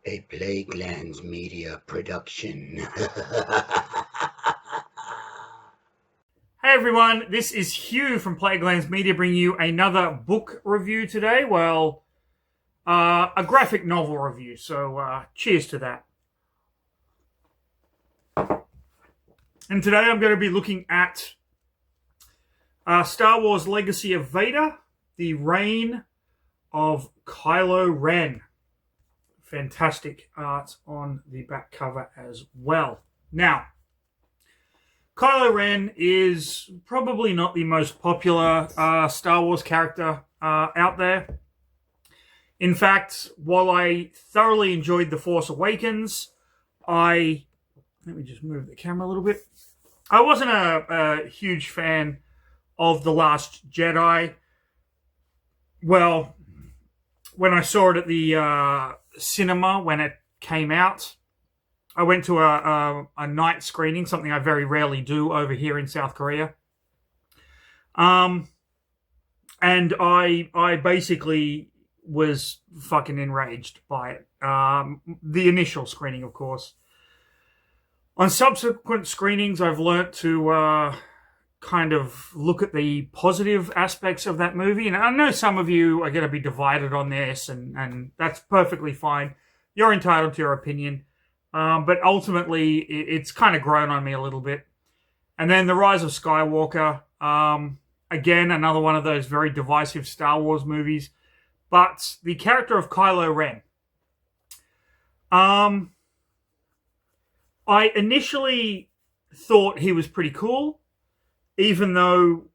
A Plaguelands Media production. Hey everyone, this is Hugh from Plaguelands Media bringing you another book review today. Well, a graphic novel review, so cheers to that. And today I'm going to be looking at Star Wars Legacy of Vader, the reign of Kylo Ren. Fantastic art on the back cover as well. Now, Kylo Ren is probably not the most popular Star Wars character out there. In fact, while I thoroughly enjoyed The Force Awakens, let me just move the camera a little bit. I wasn't a huge fan of The Last Jedi. Well, when I saw it at the cinema when it came out, I went to a night screening, something I very rarely do over here in South Korea. And I basically was fucking enraged by it. The initial screening, of course. On subsequent screenings, I've learnt to kind of look at the positive aspects of that movie. And I know some of you are going to be divided on this, and that's perfectly fine. You're entitled to your opinion. But ultimately, it's kind of grown on me a little bit. And then The Rise of Skywalker, again, another one of those very divisive Star Wars movies. But the character of Kylo Ren. I initially thought he was pretty cool, even though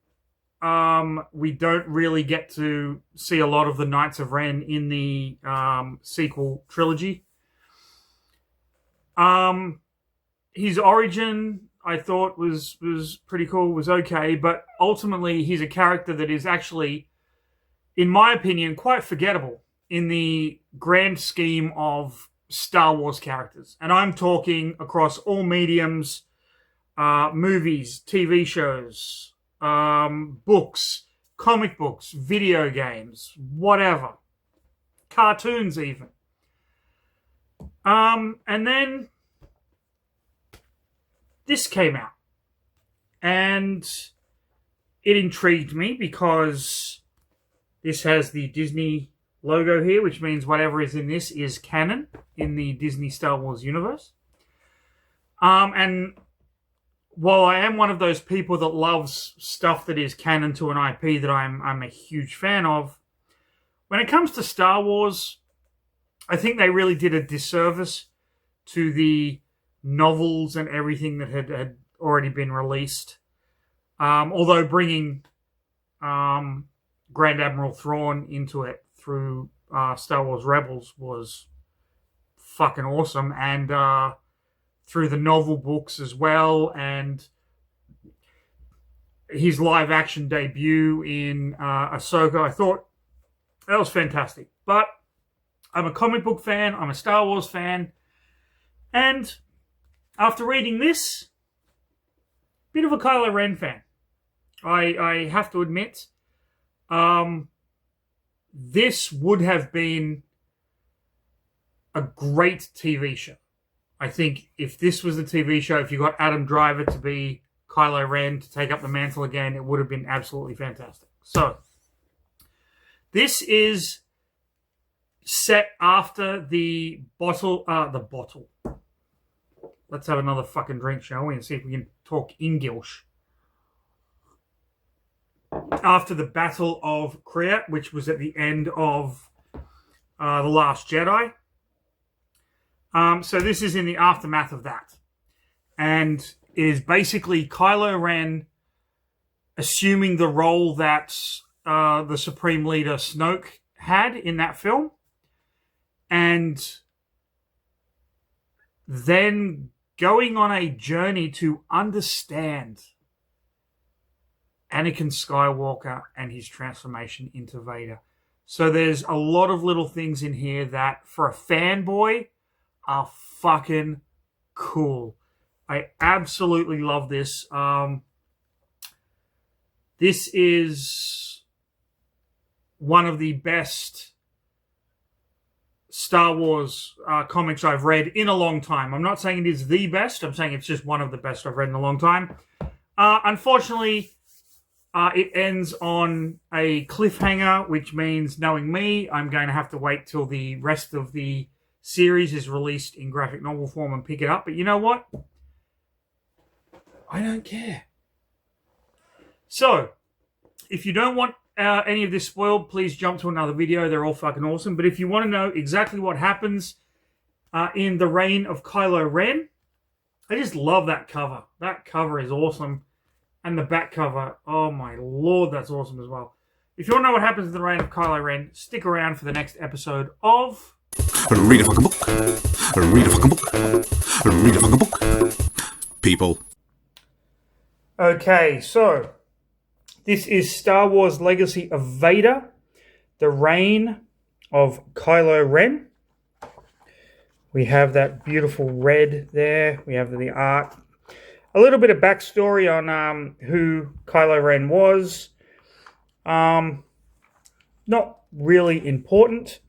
we don't really get to see a lot of the Knights of Ren in the sequel trilogy. His origin, I thought, was pretty cool, was okay, but ultimately he's a character that is actually, in my opinion, quite forgettable in the grand scheme of Star Wars characters. And I'm talking across all mediums, movies, TV shows, books, comic books, video games, whatever. Cartoons even. And then this came out. And it intrigued me because this has the Disney logo here, which means whatever is in this is canon in the Disney Star Wars universe. And while I am one of those people that loves stuff that is canon to an IP that I'm a huge fan of, when it comes to Star Wars, I think they really did a disservice to the novels and everything that had already been released. Although bringing Grand Admiral Thrawn into it through Star Wars Rebels was fucking awesome. And through the novel books as well, and his live action debut in Ahsoka, I thought that was fantastic. But I'm a comic book fan, I'm a Star Wars fan, and after reading this, bit of a Kylo Ren fan. I have to admit, this would have been a great TV show. I think if this was the TV show, if you got Adam Driver to be Kylo Ren to take up the mantle again, it would have been absolutely fantastic. So, this is set after the bottle. Let's have another fucking drink, shall we? And see if we can talk English. After the Battle of Krayt, which was at the end of The Last Jedi. So this is in the aftermath of that. And it is basically Kylo Ren assuming the role that the Supreme Leader Snoke had in that film. And then going on a journey to understand Anakin Skywalker and his transformation into Vader. So there's a lot of little things in here that, for a fanboy, are fucking cool. I absolutely love this. This is one of the best Star Wars comics I've read in a long time. I'm not saying it is the best. I'm saying it's just one of the best I've read in a long time. Unfortunately, it ends on a cliffhanger, which means, knowing me, I'm going to have to wait till the rest of the series is released in graphic novel form and pick it up. But you know what? I don't care. So, if you don't want any of this spoiled, please jump to another video. They're all fucking awesome. But if you want to know exactly what happens in the reign of Kylo Ren, I just love that cover. That cover is awesome. And the back cover, oh my lord, that's awesome as well. If you want to know what happens in the reign of Kylo Ren, stick around for the next episode of... Read a fucking book. Read a fucking book. Read a fucking book. People. Okay, so... this is Star Wars Legacy of Vader, the reign of Kylo Ren. We have that beautiful red there. We have the art. A little bit of backstory on who Kylo Ren was. Not really important.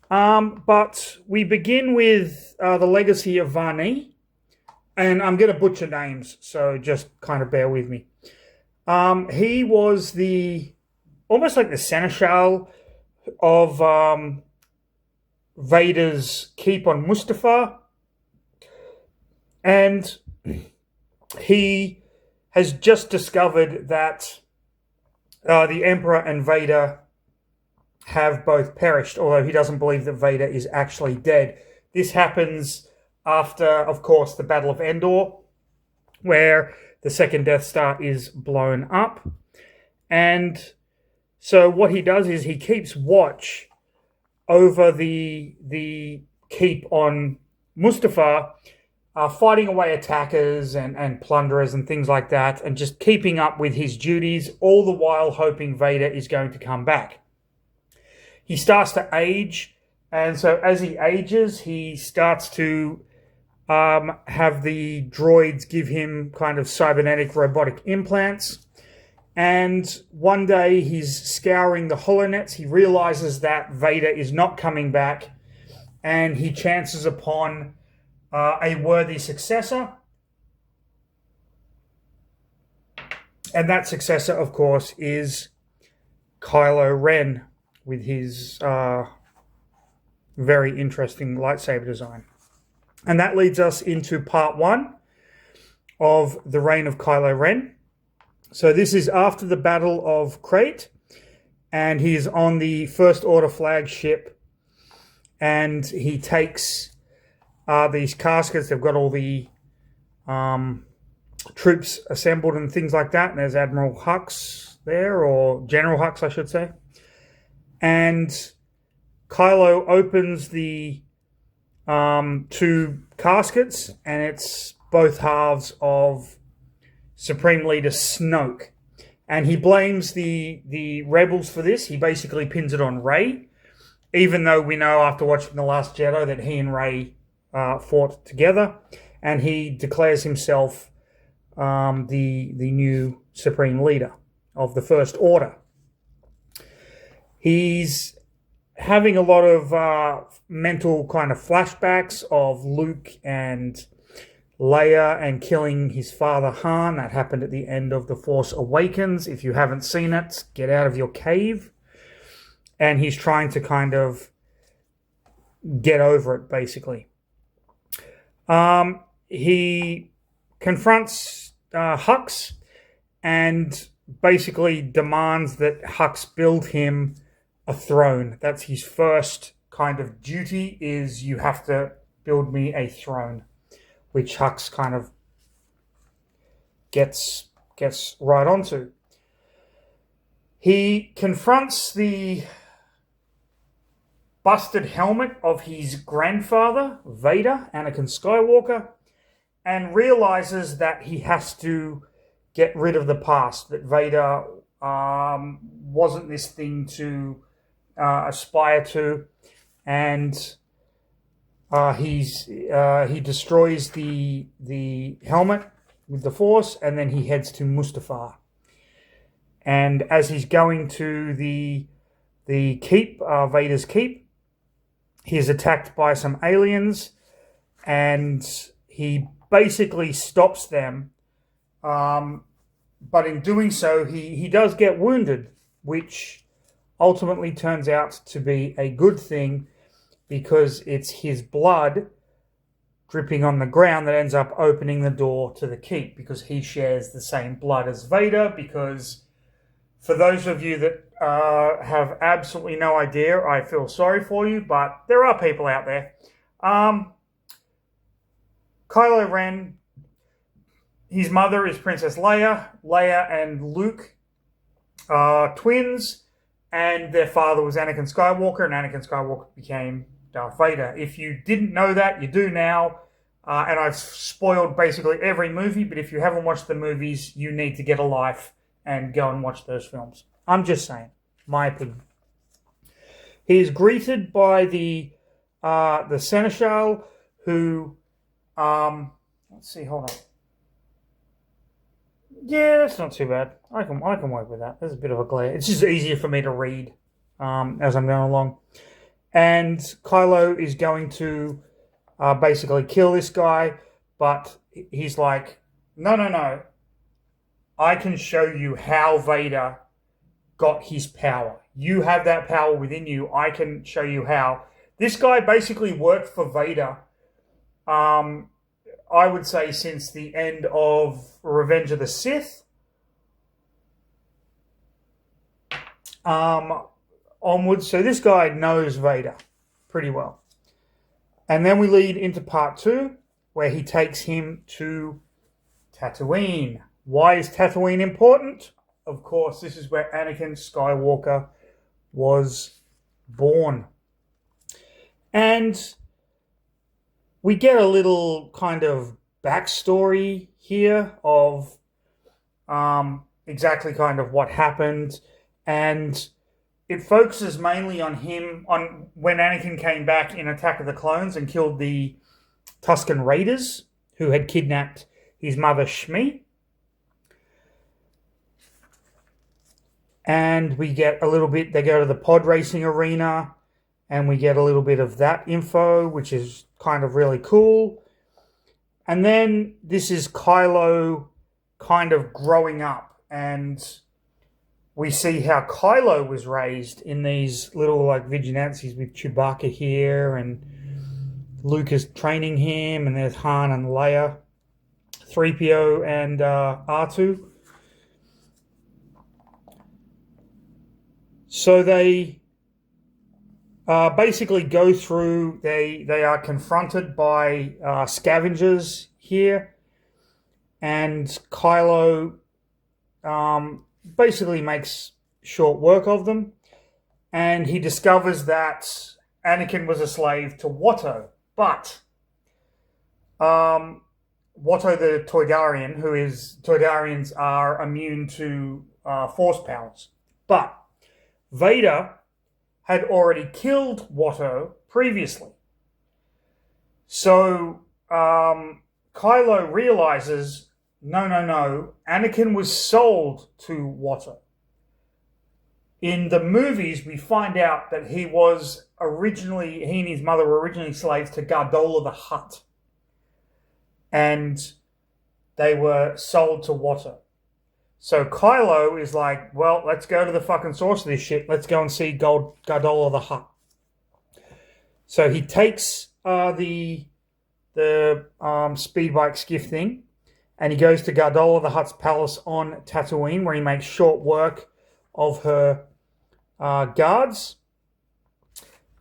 But we begin with the legacy of Varney. And I'm going to butcher names, so just kind of bear with me. He was almost like the seneschal of Vader's keep on Mustafar. And he has just discovered that the Emperor and Vader have both perished, although he doesn't believe that Vader is actually dead. This happens after, of course, the Battle of Endor, where the second Death Star is blown up. And so what he does is he keeps watch over the keep on Mustafar, fighting away attackers and plunderers and things like that, and just keeping up with his duties, all the while hoping Vader is going to come back. He starts to age, and so as he ages, he starts to have the droids give him kind of cybernetic robotic implants. And one day he's scouring the holonets. He realizes that Vader is not coming back, and he chances upon a worthy successor. And that successor, of course, is Kylo Ren with his very interesting lightsaber design. And that leads us into part 1 of the reign of Kylo Ren. So this is after the Battle of Crate, and he's on the First Order flagship, and he takes these caskets. They've got all the troops assembled and things like that, and there's Admiral Hux there, or General Hux, I should say. And Kylo opens the 2 caskets, and it's both halves of Supreme Leader Snoke. And he blames the rebels for this. He basically pins it on Rey, even though we know after watching The Last Jedi that he and Rey fought together. And he declares himself the new Supreme Leader of the First Order. He's having a lot of mental kind of flashbacks of Luke and Leia and killing his father Han. That happened at the end of The Force Awakens. If you haven't seen it, get out of your cave. And he's trying to kind of get over it, basically. He confronts Hux and basically demands that Hux build him a throne. That's his first kind of duty, is you have to build me a throne, which Hux kind of gets right onto. He confronts the busted helmet of his grandfather, Vader, Anakin Skywalker, and realizes that he has to get rid of the past, that Vader wasn't this thing to aspire to, and he destroys the helmet with the Force, and then he heads to Mustafar. And as he's going to the keep, Vader's keep, he is attacked by some aliens, and he basically stops them. But in doing so, he does get wounded, which ultimately turns out to be a good thing because it's his blood dripping on the ground that ends up opening the door to the keep, because he shares the same blood as Vader. Because for those of you that have absolutely no idea, I feel sorry for you, but there are people out there. Kylo Ren, his mother is Princess Leia. Leia and Luke are twins, and their father was Anakin Skywalker, and Anakin Skywalker became Darth Vader. If you didn't know that, you do now. And I've spoiled basically every movie, but if you haven't watched the movies, you need to get a life and go and watch those films. I'm just saying, my opinion. He is greeted by the Seneschal, who, let's see, hold on. Yeah, that's not too bad. I can work with that. There's a bit of a glare. It's just easier for me to read as I'm going along. And Kylo is going to basically kill this guy, but he's like, no. I can show you how Vader got his power. You have that power within you. I can show you how. This guy basically worked for Vader, I would say, since the end of Revenge of the Sith onwards. So this guy knows Vader pretty well. And then we lead into part 2, where he takes him to Tatooine. Why is Tatooine important? Of course, this is where Anakin Skywalker was born. And we get a little kind of backstory here of exactly kind of what happened. And it focuses mainly on him, on when Anakin came back in Attack of the Clones and killed the Tusken Raiders, who had kidnapped his mother Shmi. And we get a little bit, they go to the pod racing arena, and we get a little bit of that info, which is kind of really cool. And then this is Kylo kind of growing up, and we see how Kylo was raised in these little like vigilantes with Chewbacca here, and Luke is training him, and there's Han and Leia, 3PO and R2. So they basically go through, they are confronted by scavengers here, and Kylo basically makes short work of them, and he discovers that Anakin was a slave to Watto, but Watto the Toydarian, Toydarians are immune to force powers, but Vader had already killed Watto previously. So Kylo realizes, no, Anakin was sold to Watto. In the movies, we find out that he and his mother were originally slaves to Gardola the Hutt. And they were sold to Watto. So Kylo is like, well, let's go to the fucking source of this shit. Let's go and see Gardola the Hutt. So he takes the speed bike skiff thing, and he goes to Gardola the Hutt's palace on Tatooine, where he makes short work of her guards,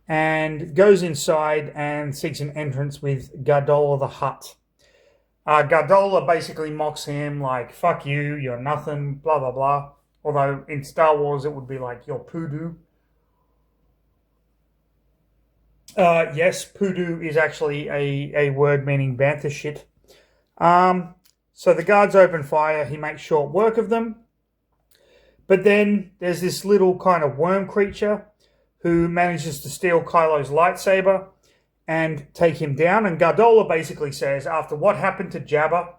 and goes inside and seeks an entrance with Gardola the Hutt. Gardola basically mocks him like, fuck you, you're nothing, blah, blah, blah. Although in Star Wars it would be like, you're poodoo. Yes, poodoo is actually a word meaning banter shit. So the guards open fire, he makes short work of them. But then there's this little kind of worm creature who manages to steal Kylo's lightsaber and take him down. And Gardola basically says, after what happened to Jabba,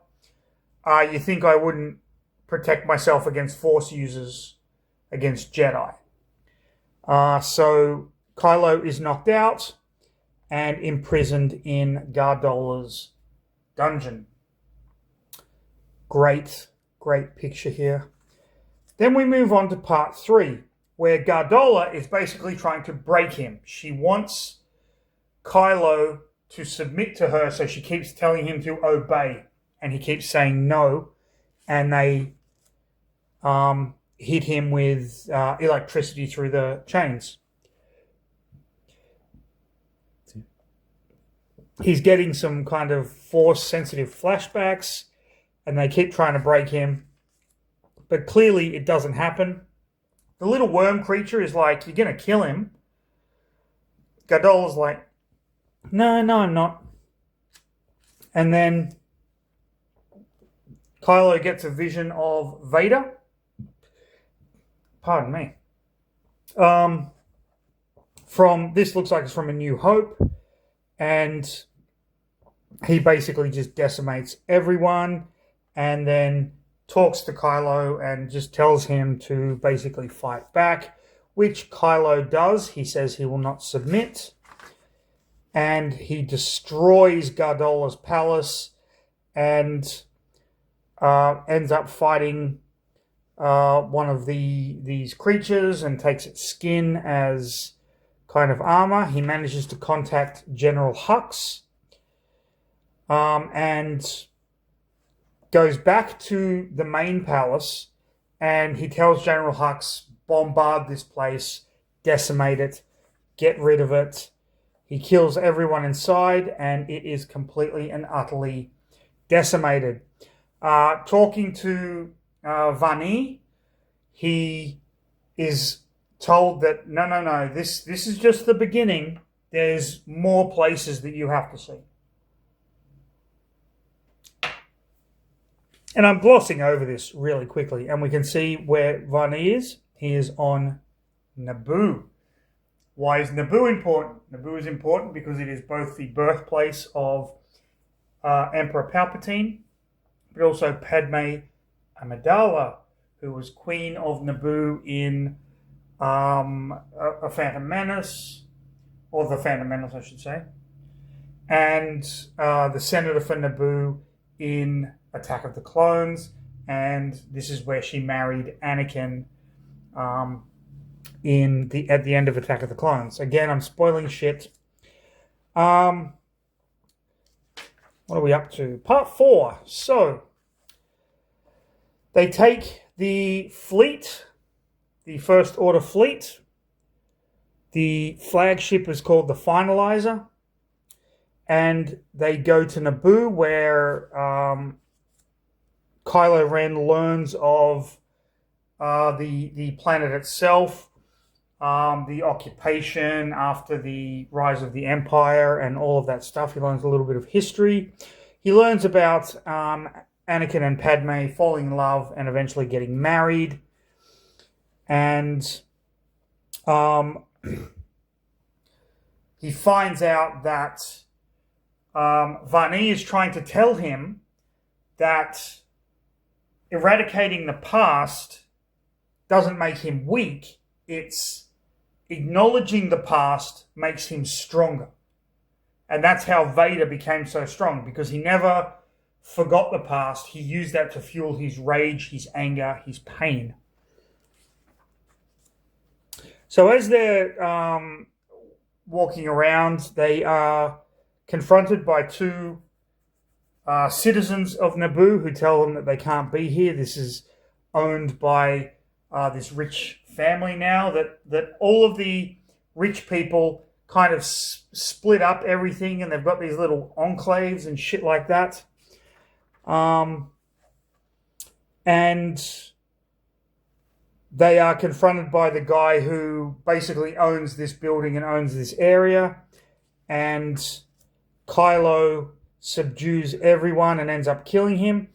you think I wouldn't protect myself against Force users, against Jedi. So Kylo is knocked out, and imprisoned in Gardola's dungeon. Great picture here. Then we move on to part 3, where Gardola is basically trying to break him. She wants Kylo to submit to her, so she keeps telling him to obey, and he keeps saying no, and they hit him with electricity through the chains. He's getting some kind of force-sensitive flashbacks, and they keep trying to break him, but clearly it doesn't happen. The little worm creature is like, you're going to kill him. Gardola's like, no, I'm not. And then Kylo gets a vision of Vader. Pardon me. This looks like it's from A New Hope. And he basically just decimates everyone and then talks to Kylo and just tells him to basically fight back, which Kylo does. He says he will not submit. And he destroys Gardola's palace and ends up fighting one of these creatures and takes its skin as kind of armor. He manages to contact General Hux and goes back to the main palace, and he tells General Hux, bombard this place, decimate it, get rid of it. He kills everyone inside, and it is completely and utterly decimated. Talking to Vani, he is told that no, this is just the beginning. There's more places that you have to see. And I'm glossing over this really quickly, and we can see where Vani is. He is on Naboo. Why is Naboo important? Naboo is important because it is both the birthplace of Emperor Palpatine, but also Padme Amidala, who was Queen of Naboo in A Phantom Menace, or The Phantom Menace, I should say, and the Senator for Naboo in Attack of the Clones, and this is where she married Anakin at the end of Attack of the Clones. Again, I'm spoiling shit. What are we up to? Part 4. So, they take the fleet, the First Order fleet. The flagship is called the Finalizer. And they go to Naboo, where Kylo Ren learns of the planet itself, the occupation after the rise of the Empire and all of that stuff. He learns a little bit of history. He learns about Anakin and Padme falling in love and eventually getting married. And he finds out that Vani is trying to tell him that eradicating the past doesn't make him weak. It's acknowledging the past makes him stronger. And that's how Vader became so strong, because he never forgot the past. He used that to fuel his rage, his anger, his pain. So as they're walking around, they are confronted by two citizens of Naboo who tell them that they can't be here. This is owned by this rich family now, that all of the rich people kind of split up everything, and they've got these little enclaves and shit like that. And they are confronted by the guy who basically owns this building and owns this area, and Kylo subdues everyone and ends up killing him.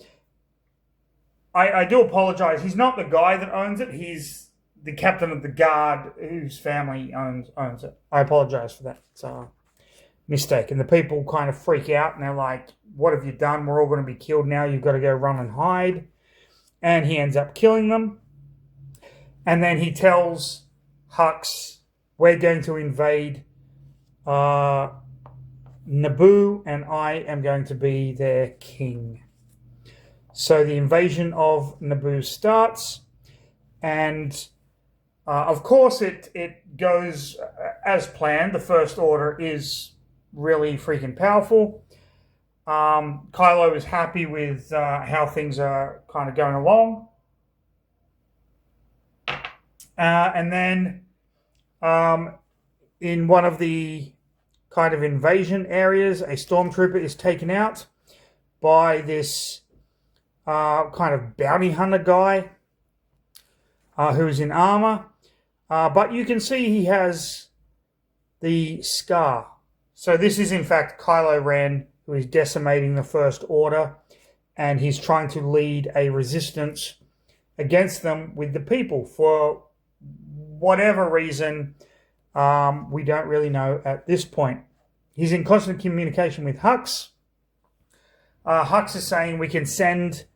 I do apologize. He's not the guy that owns it. He's the captain of the guard whose family owns it. I apologize for that. It's a mistake. And the people kind of freak out and they're like, what have you done? We're all going to be killed now. You've got to go run and hide. And he ends up killing them. And then he tells Hux, we're going to invade Naboo, and I am going to be their king. So the invasion of Naboo starts, and of course it goes as planned. The First Order is really freaking powerful. Kylo is happy with how things are kind of going along. And then in one of the kind of invasion areas, a stormtrooper is taken out by this kind of bounty hunter guy who's in armor. But you can see he has the scar. So this is in fact Kylo Ren, who is decimating the First Order, and he's trying to lead a resistance against them with the people. For whatever reason, we don't really know at this point. He's in constant communication with Hux. Hux is saying we can send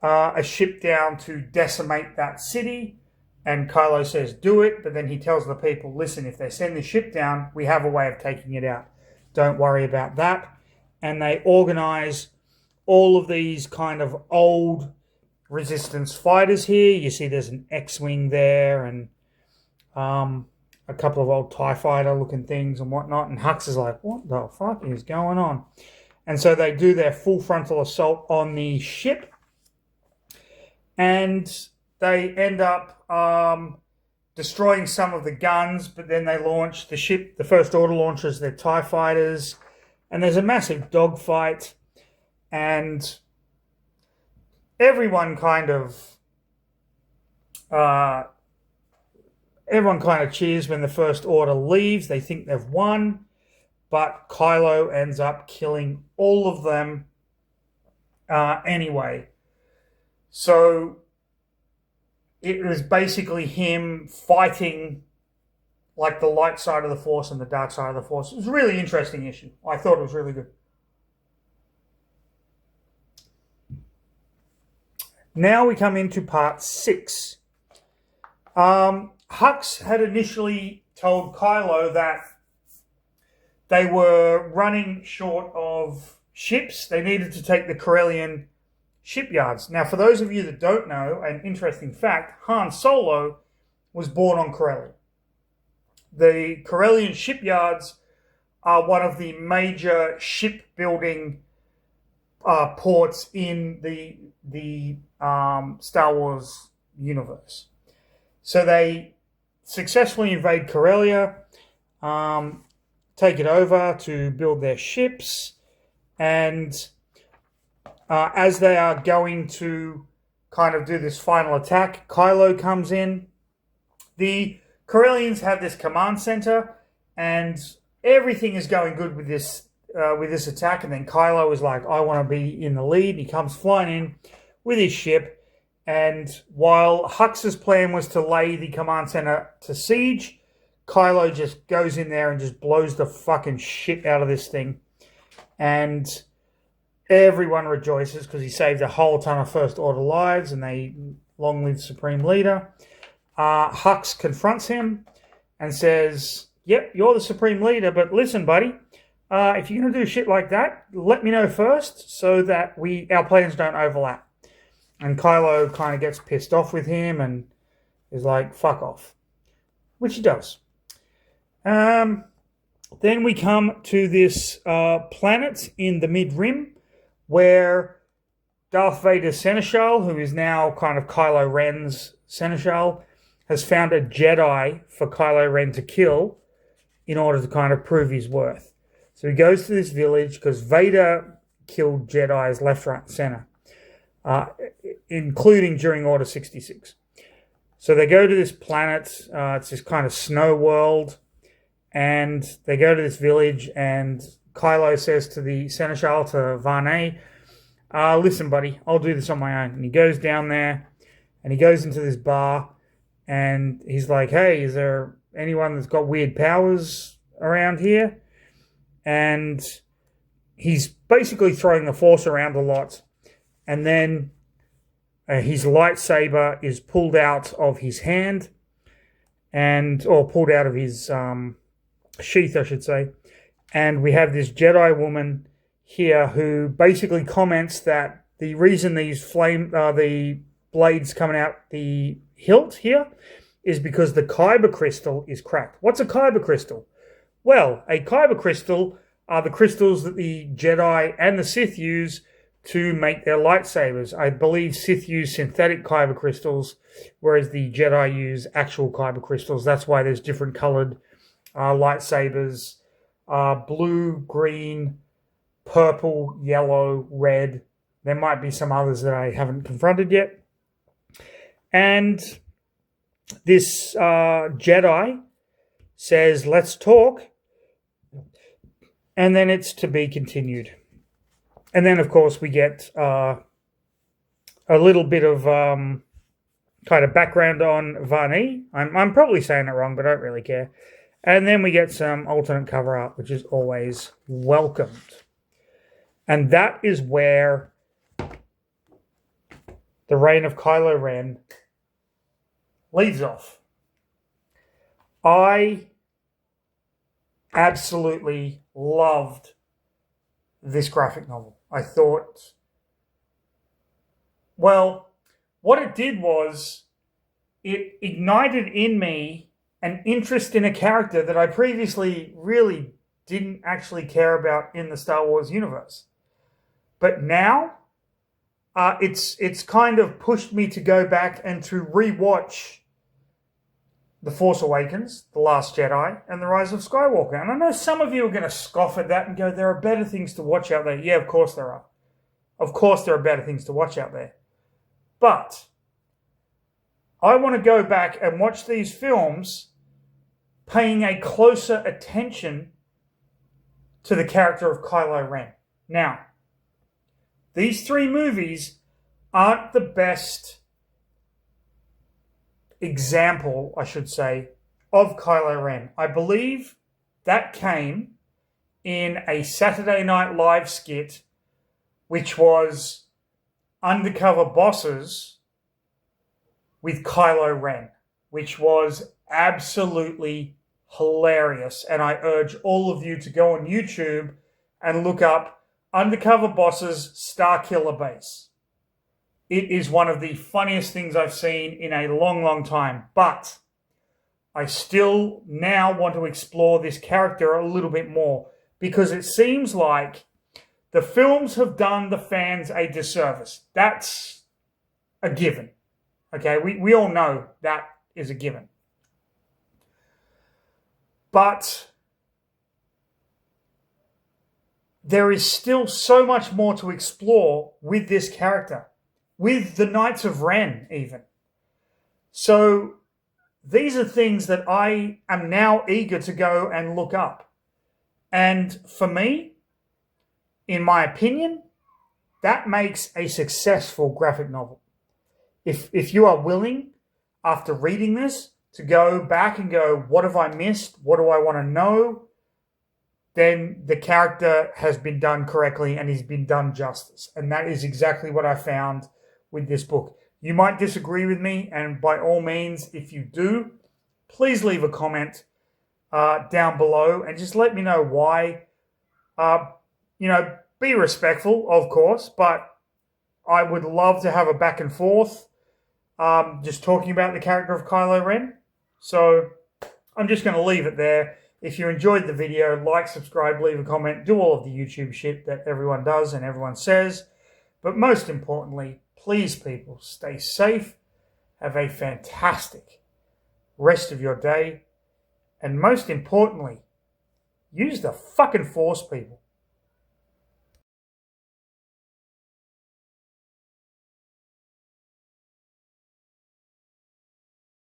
a ship down to decimate that city, and Kylo says do it, but then he tells the people, listen, if they send the ship down, we have a way of taking it out. Don't worry about that. And they organize all of these kind of old resistance fighters here. You see there's an X-Wing there, and a couple of old TIE fighter looking things and whatnot. And Hux is like, what the fuck is going on? And so they do their full frontal assault on the ship, and they end up destroying some of the guns, but then they launch the ship. The First Order launches their TIE fighters, and there's a massive dogfight, and everyone kind of cheers when the First Order leaves. They think they've won, but Kylo ends up killing all of them anyway. So it was basically him fighting like the light side of the Force and the dark side of the Force. It was a really interesting issue. I thought it was really good. Now we come into part 6. Hux had initially told Kylo that they were running short of ships. They needed to take the Corellian shipyards. Now, for those of you that don't know, an interesting fact, Han Solo was born on Corellia. The Corellian shipyards are one of the major shipbuilding ports in the Star Wars universe. So they successfully invade Corellia, take it over to build their ships, and as they are going to kind of do this final attack, Kylo comes in. The Corellians have this command center, and everything is going good with this attack. And then Kylo is like, I want to be in the lead. He comes flying in with his ship. And while Hux's plan was to lay the command center to siege, Kylo just goes in there and just blows the fucking shit out of this thing. And everyone rejoices because he saved a whole ton of First Order lives, and they long live Supreme Leader. Hux confronts him and says, yep, you're the Supreme Leader, but listen, buddy, if you're going to do shit like that, let me know first so that our plans don't overlap. And Kylo kind of gets pissed off with him and is like, fuck off, which he does. Then we come to this planet in the Mid-Rim where Darth Vader's Seneschal, who is now kind of Kylo Ren's Seneschal, has found a Jedi for Kylo Ren to kill in order to kind of prove his worth. So he goes to this village because Vader killed Jedis left, right, and center, including during Order 66. So they go to this planet. It's this kind of snow world. And they go to this village, and Kylo says to the Seneschal, to Varney, listen, buddy, I'll do this on my own. And he goes down there, and he goes into this bar, and he's like, hey, is there anyone that's got weird powers around here? And he's basically throwing the Force around a lot. And then his lightsaber is pulled out of his hand, or pulled out of his sheath, I should say. And we have this Jedi woman here who basically comments that the reason these the blades coming out the hilt here is because the kyber crystal is cracked. What's a kyber crystal? Well, a kyber crystal are the crystals that the Jedi and the Sith use to make their lightsabers. I believe Sith use synthetic kyber crystals, whereas the Jedi use actual kyber crystals. That's why there's different colored lightsabers. Blue, green, purple, yellow, red. There might be some others that I haven't confronted yet. And this Jedi says, let's talk. And then it's to be continued. And then, of course, we get a little bit of kind of background on Varney. I'm probably saying it wrong, but I don't really care. And then we get some alternate cover art, which is always welcomed. And that is where the reign of Kylo Ren leads off. I absolutely loved this graphic novel. I thought, well, what it did was it ignited in me an interest in a character that I previously really didn't actually care about in the Star Wars universe. But now, it's kind of pushed me to go back and to rewatch The Force Awakens, The Last Jedi, and The Rise of Skywalker. And I know some of you are going to scoff at that and go, there are better things to watch out there. Yeah, of course there are. Of course there are better things to watch out there. But I want to go back and watch these films paying a closer attention to the character of Kylo Ren. Now, these three movies aren't the best example, I should say, of Kylo Ren. I believe that came in a Saturday Night Live skit, which was Undercover Bosses with Kylo Ren, which was absolutely hilarious. And I urge all of you to go on YouTube and look up Undercover Bosses Star Killer Base. It is one of the funniest things I've seen in a long, long time. But I still now want to explore this character a little bit more, because it seems like the films have done the fans a disservice. That's a given. Okay, we all know that is a given. But there is still so much more to explore with this character, with the Knights of Ren even. So these are things that I am now eager to go and look up. And for me, in my opinion, that makes a successful graphic novel. If you are willing, after reading this, to go back and go, what have I missed? What do I want to know? Then the character has been done correctly and he's been done justice. And that is exactly what I found with this book. You might disagree with me, and by all means, if you do, please leave a comment down below and just let me know why. Be respectful, of course, but I would love to have a back and forth just talking about the character of Kylo Ren. So I'm just going to leave it there. If you enjoyed the video, like, subscribe, leave a comment, do all of the YouTube shit that everyone does and everyone says. But most importantly, please, people, stay safe, have a fantastic rest of your day, and most importantly, use the fucking Force, people.